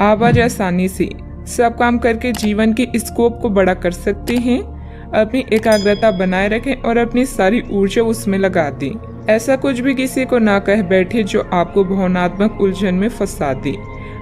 आप आज आसानी से सब काम करके जीवन के स्कोप को बड़ा कर सकते हैं। अपनी एकाग्रता बनाए रखें और अपनी सारी ऊर्जा उसमें लगा दें। ऐसा कुछ भी किसी को ना कह बैठे जो आपको भावनात्मक उलझन में फंसा दे।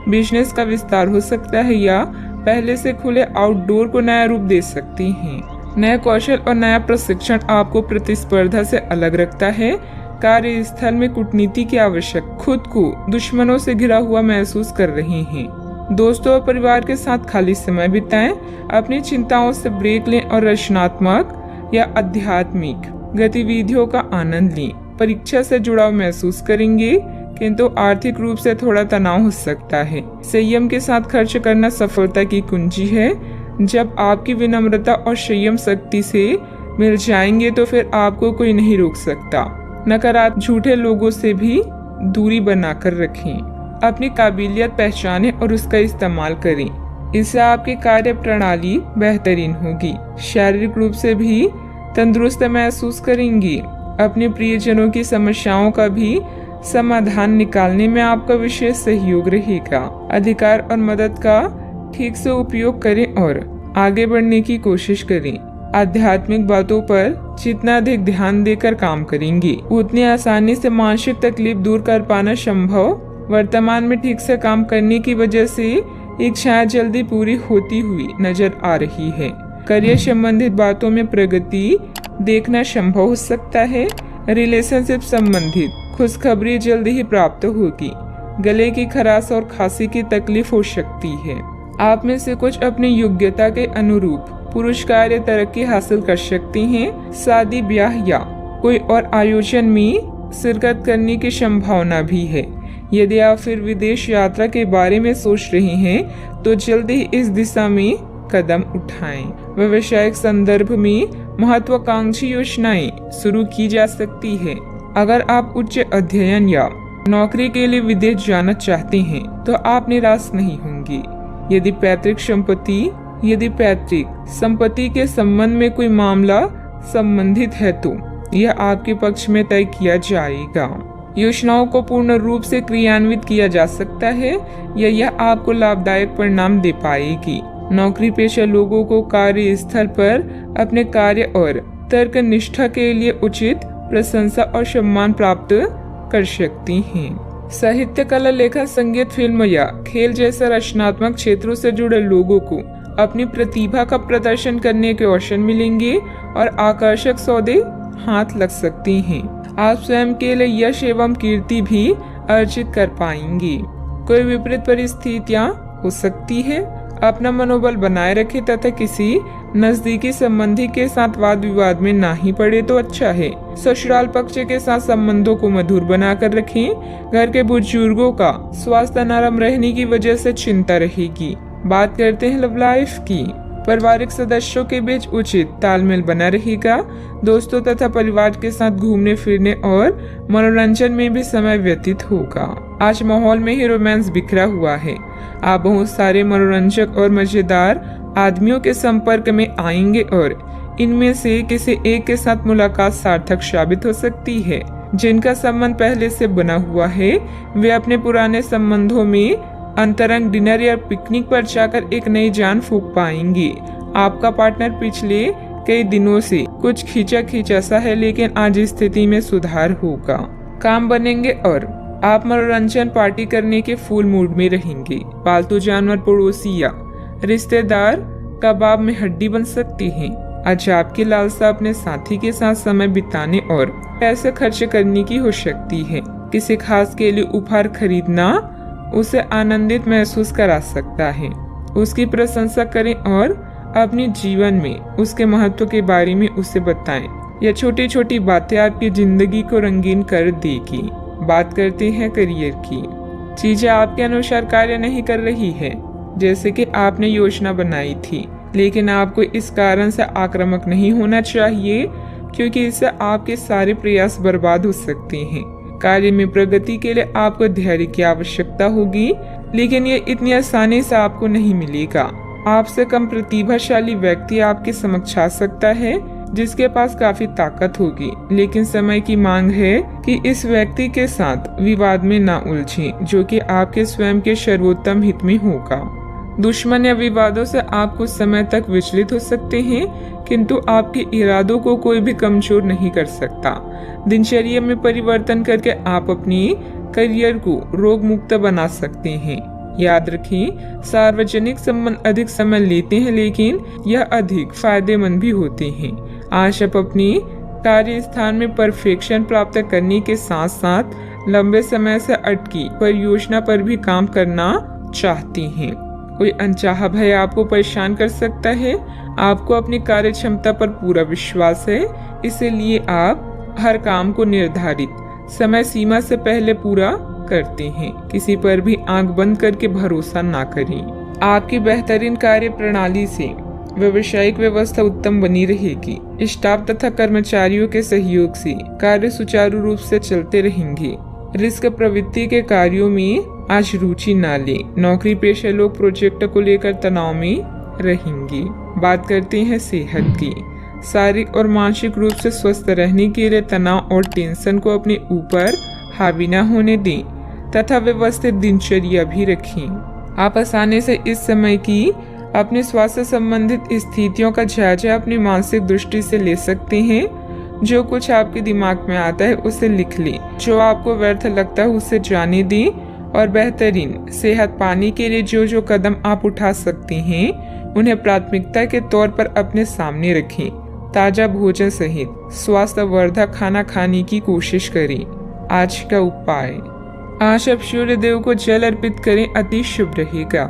बिजनेस का विस्तार हो सकता है या पहले से खुले आउटडोर को नया रूप दे सकती हैं। नया कौशल और नया प्रशिक्षण आपको प्रतिस्पर्धा से अलग रखता है। कार्यस्थल में कूटनीति की आवश्यक, खुद को दुश्मनों से घिरा हुआ महसूस कर रहे हैं। दोस्तों और परिवार के साथ खाली समय बिताएं। अपनी चिंताओं से ब्रेक लें और रचनात्मक या आध्यात्मिक गतिविधियों का आनंद लें। परीक्षा से जुड़ाव महसूस करेंगे, किंतु आर्थिक रूप से थोड़ा तनाव हो सकता है। संयम के साथ खर्च करना सफलता की कुंजी है। जब आपकी विनम्रता और संयम शक्ति से मिल जाएंगे तो फिर आपको कोई नहीं रोक सकता। नकारात्मक झूठे लोगों से भी दूरी बनाकर रखें। अपनी काबिलियत पहचानें और उसका इस्तेमाल करें। इससे आपकी कार्य प्रणाली बेहतरीन होगी। शारीरिक रूप से भी तंदुरुस्त महसूस करेंगी। अपने प्रियजनों की समस्याओं का भी समाधान निकालने में आपका विशेष सहयोग रहेगा। अधिकार और मदद का ठीक से उपयोग करें और आगे बढ़ने की कोशिश करें। आध्यात्मिक बातों पर जितना अधिक ध्यान देकर काम करेंगे, उतनी आसानी से मानसिक तकलीफ दूर कर पाना संभव। वर्तमान में ठीक से काम करने की वजह से इच्छाएं जल्दी पूरी होती हुई नजर आ रही है। करियर संबंधित बातों में प्रगति देखना संभव हो सकता है। रिलेशनशिप संबंधित खुशखबरी जल्दी ही प्राप्त होगी। गले की खराश और खांसी की तकलीफ हो सकती है। आप में से कुछ अपनी योग्यता के अनुरूप पुरस्कार या तरक्की हासिल कर सकते हैं। शादी, ब्याह या कोई और आयोजन में शिरकत करने की संभावना भी है। यदि आप फिर विदेश यात्रा के बारे में सोच रहे हैं तो जल्दी ही इस दिशा में कदम उठाएं। व्यावसायिक संदर्भ में महत्वाकांक्षी योजनाएं शुरू की जा सकती है। अगर आप उच्च अध्ययन या नौकरी के लिए विदेश जाना चाहते हैं तो आप निराश नहीं होंगे। यदि पैतृक संपत्ति के संबंध में कोई मामला संबंधित है तो यह आपके पक्ष में तय किया जाएगा। योजनाओं को पूर्ण रूप से क्रियान्वित किया जा सकता है या यह आपको लाभदायक परिणाम दे पाएगी। नौकरी पेशा लोगों को कार्यस्थल पर अपने कार्य और तर्क निष्ठा के लिए उचित प्रशंसा और सम्मान प्राप्त कर सकती हैं। साहित्य, कला, लेखन, संगीत, फिल्म या खेल जैसे रचनात्मक क्षेत्रों से जुड़े लोगों को अपनी प्रतिभा का प्रदर्शन करने के अवसर मिलेंगे और आकर्षक सौदे हाथ लग सकती हैं। आप स्वयं के लिए यश एवं कीर्ति भी अर्जित कर पाएंगे। कोई विपरीत परिस्थितियां हो सकती है। अपना मनोबल बनाए रखें तथा किसी नजदीकी संबंधी के साथ वाद विवाद में ना ही पड़े तो अच्छा है। ससुराल पक्ष के साथ संबंधों को मधुर बनाकर रखें। घर के बुजुर्गों का स्वास्थ्य नरम रहने की वजह से चिंता रहेगी। बात करते हैं लव लाइफ की। पारिवारिक सदस्यों के बीच उचित तालमेल बना रहेगा। दोस्तों तथा परिवार के साथ घूमने फिरने और मनोरंजन में भी समय व्यतीत होगा। आज माहौल में ही रोमांस बिखरा हुआ है। आप बहुत सारे मनोरंजक और मजेदार आदमियों के संपर्क में आएंगे और इनमें से किसी एक के साथ मुलाकात सार्थक साबित हो सकती है। जिनका संबंध पहले से बना हुआ है वे अपने पुराने संबंधों में अंतरंग डिनर या पिकनिक पर जाकर एक नई जान फूंक पाएंगे। आपका पार्टनर पिछले कई दिनों से कुछ खींचा सा है, लेकिन आज स्थिति में सुधार होगा। काम बनेंगे और आप मनोरंजन पार्टी करने के फुल मूड में रहेंगे। पालतू जानवर, पड़ोसी या रिश्तेदार कबाब में हड्डी बन सकती हैं। आज आपकी लालसा अपने साथी के साथ समय बिताने और पैसे खर्च करने की हो सकती है। किसी खास के लिए उपहार खरीदना उसे आनंदित महसूस करा सकता है। उसकी प्रशंसा करें और अपने जीवन में उसके महत्व के बारे में उसे बताएं। यह छोटी छोटी बातें आपकी जिंदगी को रंगीन कर देगी। बात करते हैं करियर की। चीजें आपके अनुसार कार्य नहीं कर रही है जैसे कि आपने योजना बनाई थी, लेकिन आपको इस कारण से आक्रामक नहीं होना चाहिए क्योंकि इससे आपके सारे प्रयास बर्बाद हो सकते हैं। कार्य में प्रगति के लिए आपको धैर्य की आवश्यकता होगी, लेकिन ये इतनी आसानी से आपको नहीं मिलेगा। आपसे कम प्रतिभाशाली व्यक्ति आपके समक्ष आ सकता है जिसके पास काफी ताकत होगी, लेकिन समय की मांग है कि इस व्यक्ति के साथ विवाद में ना उलझें, जो कि आपके स्वयं के सर्वोत्तम हित में होगा। दुश्मन या विवादों से आप कुछ समय तक विचलित हो सकते हैं, किंतु आपके इरादों को कोई भी कमजोर नहीं कर सकता। दिनचर्या में परिवर्तन करके आप अपनी करियर को रोग मुक्त बना सकते हैं। याद रखें, सार्वजनिक संबंध अधिक समय लेते हैं, लेकिन यह अधिक फायदेमंद भी होते हैं। आज आप अपनी कार्य स्थान में परफेक्शन प्राप्त करने के साथ साथ लंबे समय से अटकी परियोजना पर भी काम करना चाहती हैं। कोई अनचाहा भय आपको परेशान कर सकता है। आपको अपनी कार्य क्षमता पर पूरा विश्वास है, इसलिए आप हर काम को निर्धारित समय सीमा से पहले पूरा करते हैं। किसी पर भी आंख बंद करके भरोसा ना करें। आपकी बेहतरीन कार्य प्रणाली से व्यावसायिक व्यवस्था उत्तम बनी रहेगी। स्टाफ तथा कर्मचारियों के सहयोग से कार्य सुचारू रूप से चलते रहेंगे। रिस्क प्रवृत्ति के कार्यों में आज रुचि ना लें। नौकरी पेशा लोग प्रोजेक्ट को लेकर तनाव में रहेंगे। बात करते हैं सेहत की। शारीरिक और मानसिक रूप से स्वस्थ रहने के लिए तनाव और टेंशन को अपने ऊपर हावी न होने दें तथा व्यवस्थित दिनचर्या भी रखें। आप आसानी से इस समय की अपने स्वास्थ्य संबंधित स्थितियों का जायजा अपनी मानसिक दृष्टि से ले सकते हैं। जो कुछ आपके दिमाग में आता है उसे लिख लें। जो आपको व्यर्थ लगता है उसे जाने दें और बेहतरीन सेहत पाने के लिए जो जो कदम आप उठा सकते हैं उन्हें प्राथमिकता के तौर पर अपने सामने रखें। ताजा भोजन सहित स्वास्थ्यवर्धक खाना खाने की कोशिश करें। आज का उपाय, आज आप सूर्य देव को जल अर्पित करें, अति शुभ रहेगा।